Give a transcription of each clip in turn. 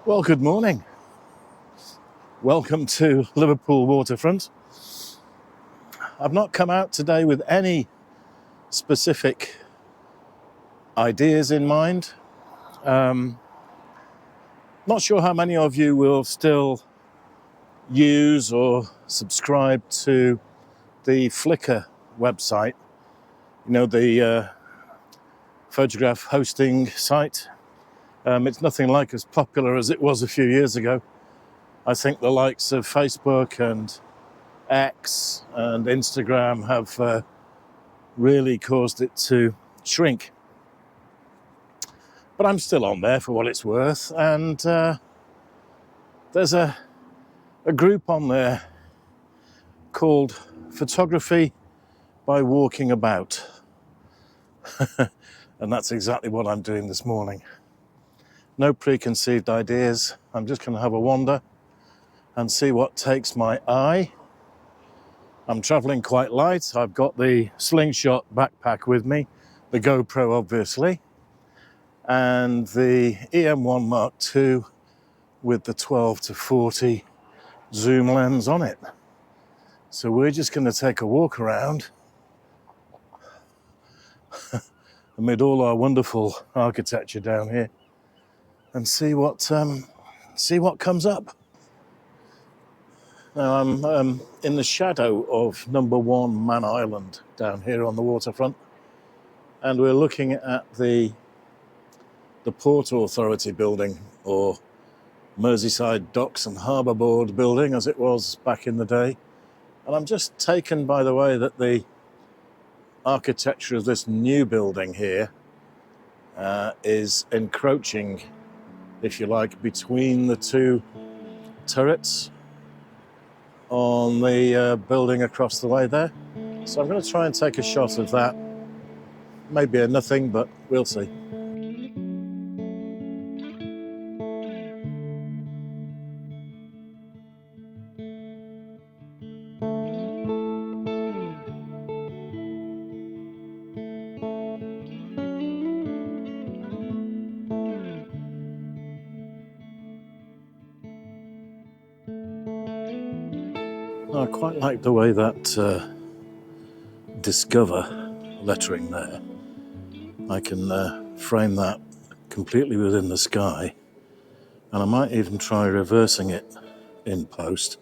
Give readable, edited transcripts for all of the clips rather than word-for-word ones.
Well, good morning. Welcome to Liverpool waterfront. I've not come out today with any specific ideas in mind. Not sure how many of you will still use or subscribe to the Flickr website, the photograph hosting site. It's nothing like as popular as it was a few years ago. I think the likes of Facebook and X and Instagram have really caused it to shrink. But I'm still on there for what it's worth, and there's a group on there called Photography by Walking About. And that's exactly what I'm doing this morning. No preconceived ideas. I'm just going to have a wander and see what takes my eye. I'm traveling quite light. I've got the slingshot backpack with me, the GoPro obviously, and the E-M1Mk.II with the 12-40 zoom lens on it. So we're just going to take a walk around amid all our wonderful architecture down here and see what comes up. Now I'm in the shadow of number 1 Man Island down here on the waterfront, and we're looking at the Port Authority building, or Merseyside Docks and Harbour Board building as it was back in the day. And I'm just taken by the way that the architecture of this new building here is encroaching, if you like, between the two turrets on the building across the way there. So I'm going to try and take a shot of that. Maybe a nothing, but we'll see. I quite like the way that Discover lettering there. I can frame that completely within the sky, and I might even try reversing it in post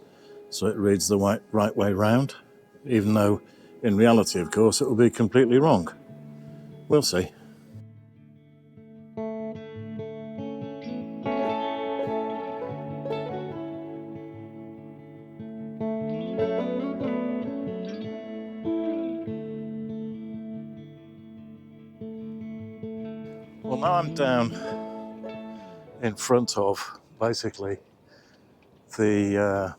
so it reads the right way round, even though in reality, of course, it will be completely wrong. We'll see. Well, now I'm down in front of basically the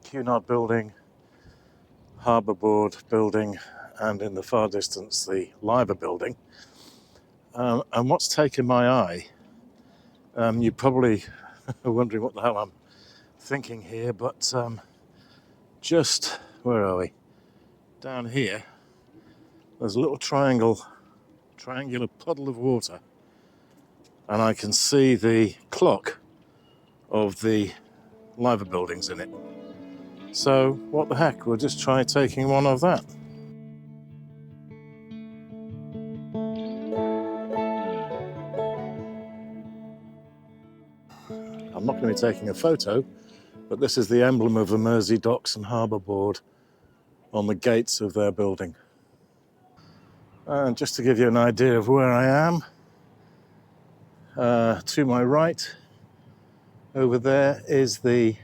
Cunard building, Harbour Board building, and in the far distance the Liver building. And what's taken my eye, you probably are wondering what the hell I'm thinking here, but just, where are we? Down here, there's a little triangular puddle of water, and I can see the clock of the Liver buildings in it. So what the heck, we'll just try taking one of that. I'm not going to be taking a photo, but this is the emblem of the Mersey Docks and Harbour Board on the gates of their building. And just to give you an idea of where I am, to my right over there is the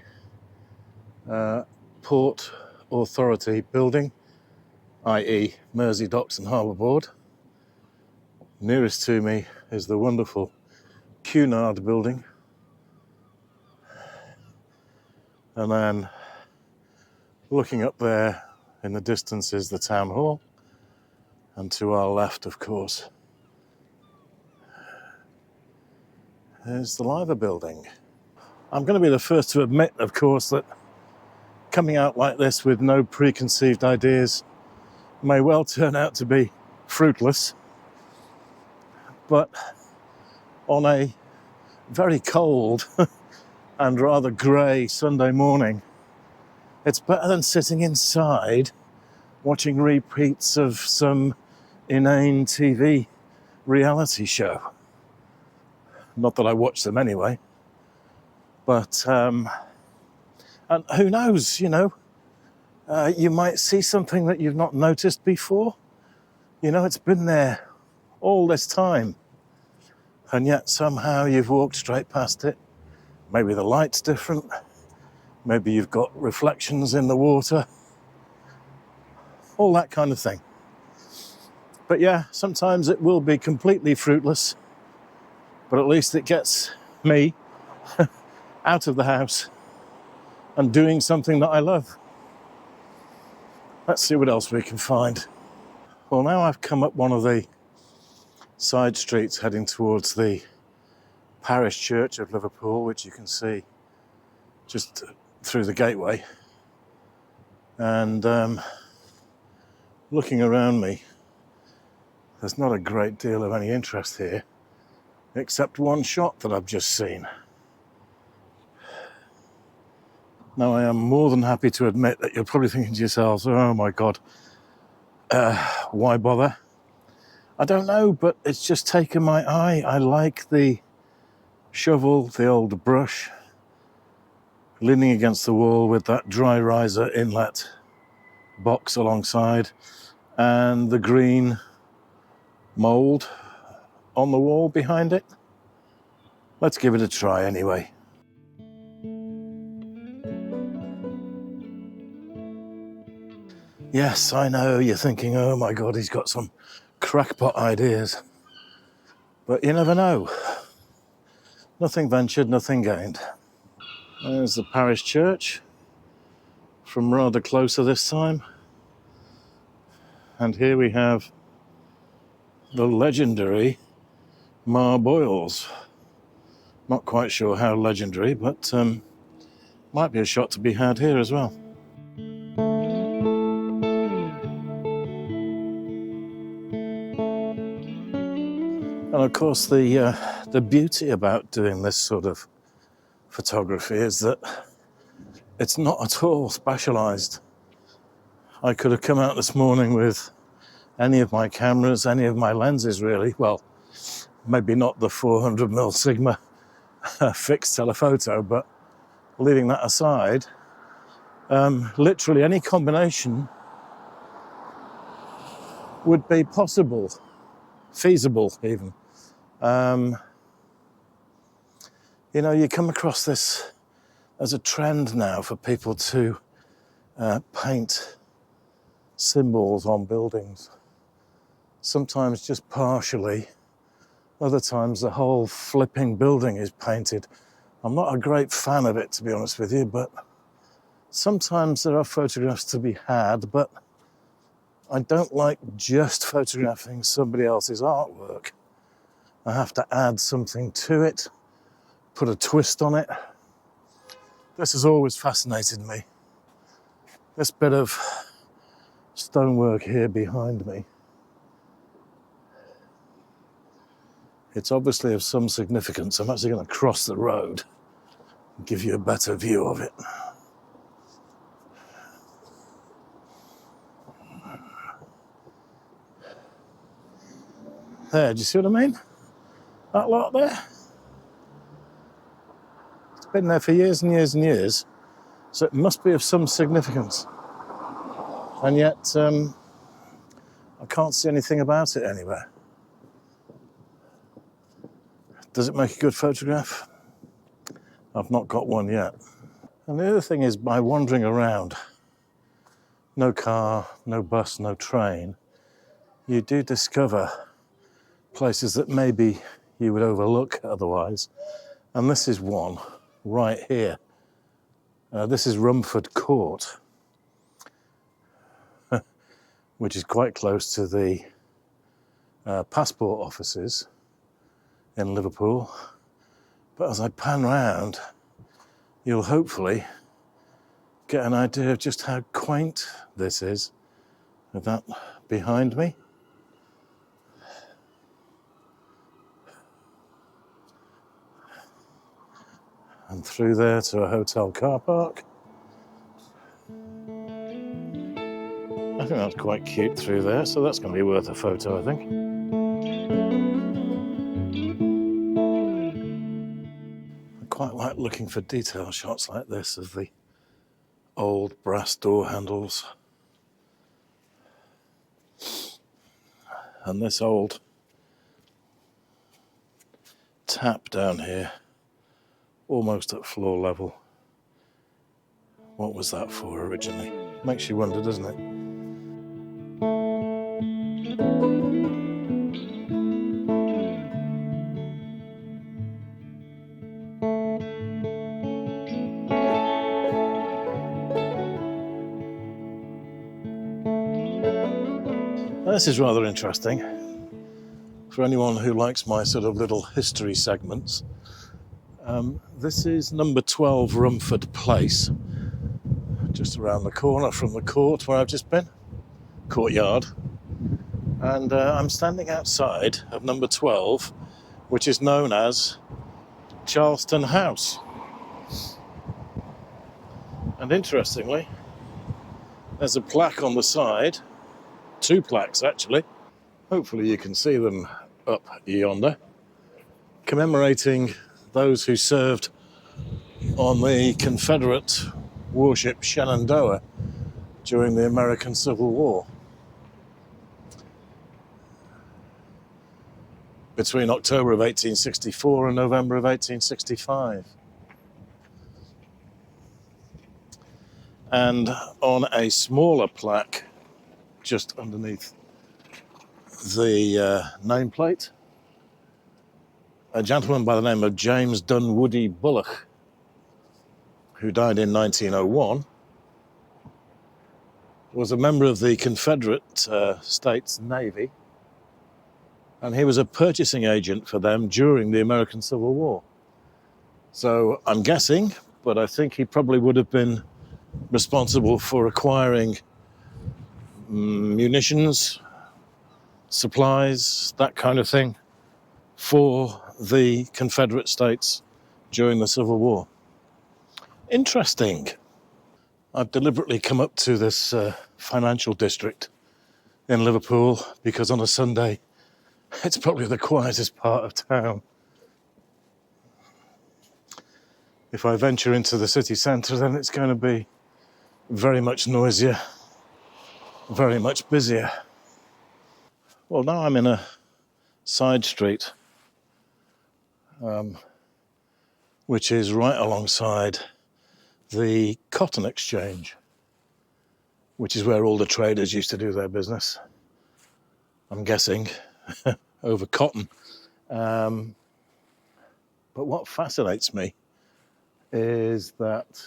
Port Authority building, i.e. Mersey Docks and Harbour Board. Nearest to me is the wonderful Cunard building. And then looking up there in the distance is the town hall. And to our left, of course, is the Liver building. I'm going to be the first to admit, of course, that coming out like this with no preconceived ideas may well turn out to be fruitless. But on a very cold and rather grey Sunday morning, it's better than sitting inside watching repeats of some inane TV reality show. Not that I watch them anyway, but and who knows, you know, you might see something that you've not noticed before. You know, it's been there all this time, and yet somehow you've walked straight past it. Maybe the light's different, maybe you've got reflections in the water, all that kind of thing. But yeah, sometimes it will be completely fruitless, but at least it gets me out of the house and doing something that I love. Let's see what else we can find. Well, now I've come up one of the side streets heading towards the parish church of Liverpool, which you can see just through the gateway. And looking around me, there's not a great deal of any interest here, except one shot that I've just seen. Now, I am more than happy to admit that you're probably thinking to yourselves, oh my God, why bother? I don't know, but it's just taken my eye. I like the shovel, the old brush, leaning against the wall with that dry riser inlet box alongside, and the green mould on the wall behind it. Let's give it a try anyway. Yes, I know, you're thinking, oh my God, he's got some crackpot ideas. But you never know. Nothing ventured, nothing gained. There's the parish church, from rather closer this time. And here we have the legendary Marboyles. Not quite sure how legendary, but might be a shot to be had here as well. And of course, the beauty about doing this sort of photography is that it's not at all specialised. I could have come out this morning with any of my cameras, any of my lenses really. Well, maybe not the 400mm Sigma fixed telephoto, but leaving that aside, literally any combination would be possible, feasible even. You know, you come across this as a trend now for people to paint symbols on buildings. Sometimes just partially, other times the whole flipping building is painted. I'm not a great fan of it, to be honest with you, but sometimes there are photographs to be had, but I don't like just photographing somebody else's artwork. I have to add something to it, put a twist on it. This has always fascinated me. This bit of stonework here behind me. It's obviously of some significance. I'm actually going to cross the road and give you a better view of it. There, do you see what I mean? That lot there? It's been there for years and years and years, so it must be of some significance. And yet, I can't see anything about it anywhere. Does it make a good photograph? I've not got one yet. And the other thing is, by wandering around, no car, no bus, no train, you do discover places that maybe you would overlook otherwise. And this is one right here. This is Rumford Court, which is quite close to the passport offices in Liverpool. But as I pan round, you'll hopefully get an idea of just how quaint this is, with that behind me. and through there to a hotel car park. I think that's quite cute through there, so that's going to be worth a photo, I think. I quite like looking for detail shots like this of the old brass door handles. And this old tap down here, almost at floor level. What was that for originally? Makes you wonder, doesn't it? Now, this is rather interesting. For anyone who likes my sort of little history segments, this is number 12 Rumford Place, just around the corner from the court where I've just been, courtyard. And I'm standing outside of number 12, which is known as Charleston House. And interestingly, there's a plaque on the side, 2 plaques actually, hopefully you can see them up yonder, commemorating those who served on the Confederate warship Shenandoah during the American Civil War. Between October of 1864 and November of 1865. And on a smaller plaque just underneath the nameplate, a gentleman by the name of James Dunwoody Bulloch, who died in 1901, was a member of the Confederate States Navy, and he was a purchasing agent for them during the American Civil War. So I'm guessing, but I think he probably would have been responsible for acquiring munitions, supplies, that kind of thing, for the Confederate States during the Civil War. Interesting. I've deliberately come up to this financial district in Liverpool because on a Sunday it's probably the quietest part of town. If I venture into the city centre, then it's going to be very much noisier, very much busier. Well, now I'm in a side street, which is right alongside the Cotton Exchange, which is where all the traders used to do their business, I'm guessing, over cotton. But what fascinates me is that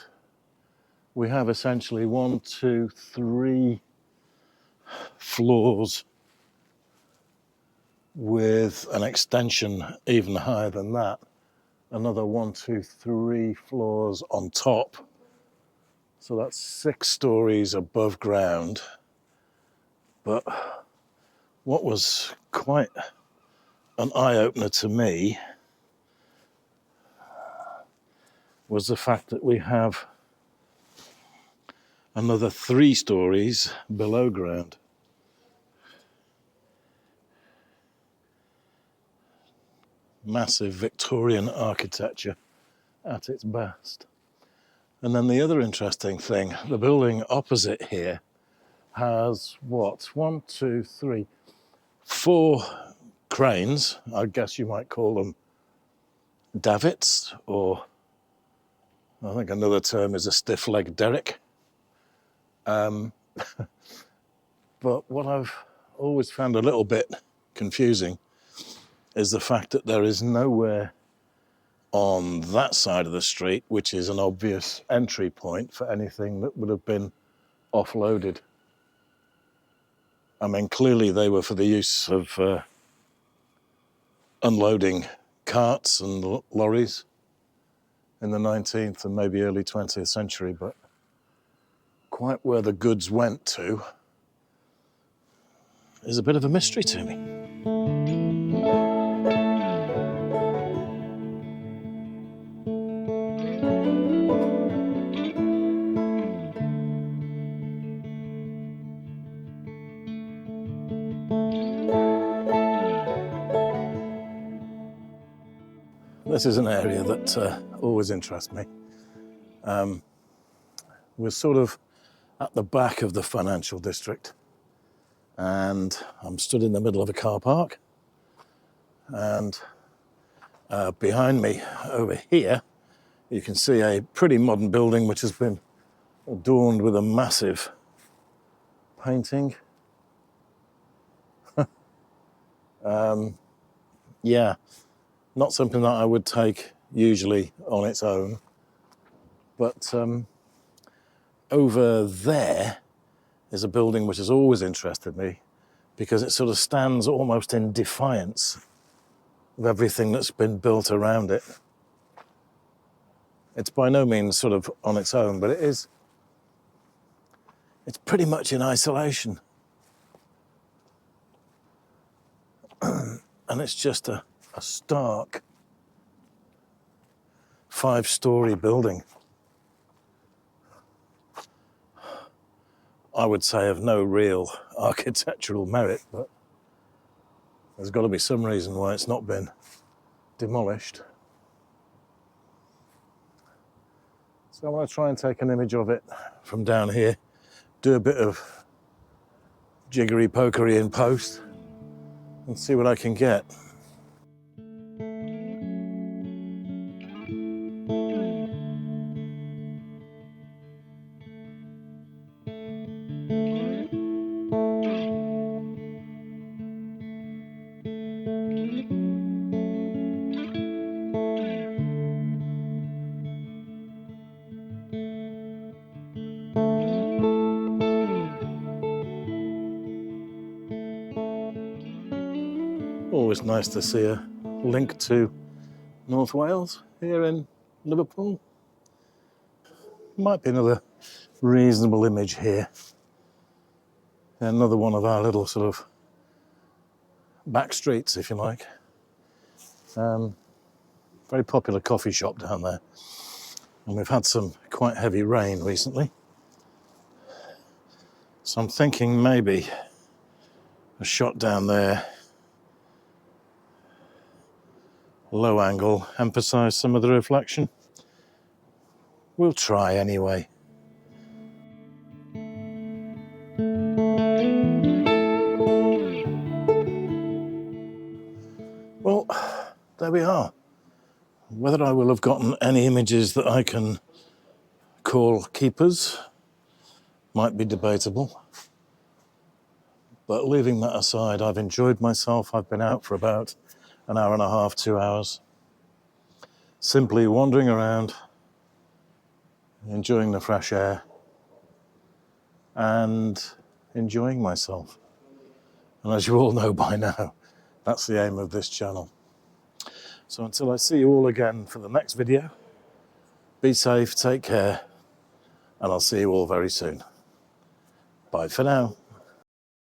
we have essentially 1, 2, 3 floors with an extension even higher than that. Another 1, 2, 3 floors on top. So that's 6 stories above ground. But what was quite an eye-opener to me was the fact that we have another 3 stories below ground. Massive Victorian architecture at its best. And then the other interesting thing, the building opposite here has what? 1, 2, 3, 4 cranes. I guess you might call them davits, or I think another term is a stiff-leg derrick. But what I've always found a little bit confusing is the fact that there is nowhere on that side of the street, which is an obvious entry point for anything that would have been offloaded. I mean, clearly they were for the use of unloading carts and lorries in the 19th and maybe early 20th century, but quite where the goods went to is a bit of a mystery to me. This is an area that always interests me. We're sort of at the back of the financial district, and I'm stood in the middle of a car park, and behind me over here you can see a pretty modern building which has been adorned with a massive painting. Yeah, not something that I would take usually on its own, but over there is a building which has always interested me because it sort of stands almost in defiance of everything that's been built around it. It's by no means sort of on its own, but it's pretty much in isolation. And it's just a stark 5-story building. I would say of no real architectural merit, but there's got to be some reason why it's not been demolished. So I want to try and take an image of it from down here, do a bit of jiggery-pokery in post, and see what I can get. Always nice to see a link to North Wales here in Liverpool. Might be another reasonable image here. Another one of our little sort of back streets, if you like. Very popular coffee shop down there. And we've had some quite heavy rain recently. So I'm thinking maybe a shot down there, low angle, emphasize some of the reflection. We'll try anyway. Well, there we are. Whether I will have gotten any images that I can call keepers might be debatable. But leaving that aside, I've enjoyed myself. I've been out for about an hour and a half, 2 hours, simply wandering around, enjoying the fresh air and enjoying myself. And as you all know by now, that's the aim of this channel. So until I see you all again for the next video, be safe, take care, and I'll see you all very soon. Bye for now.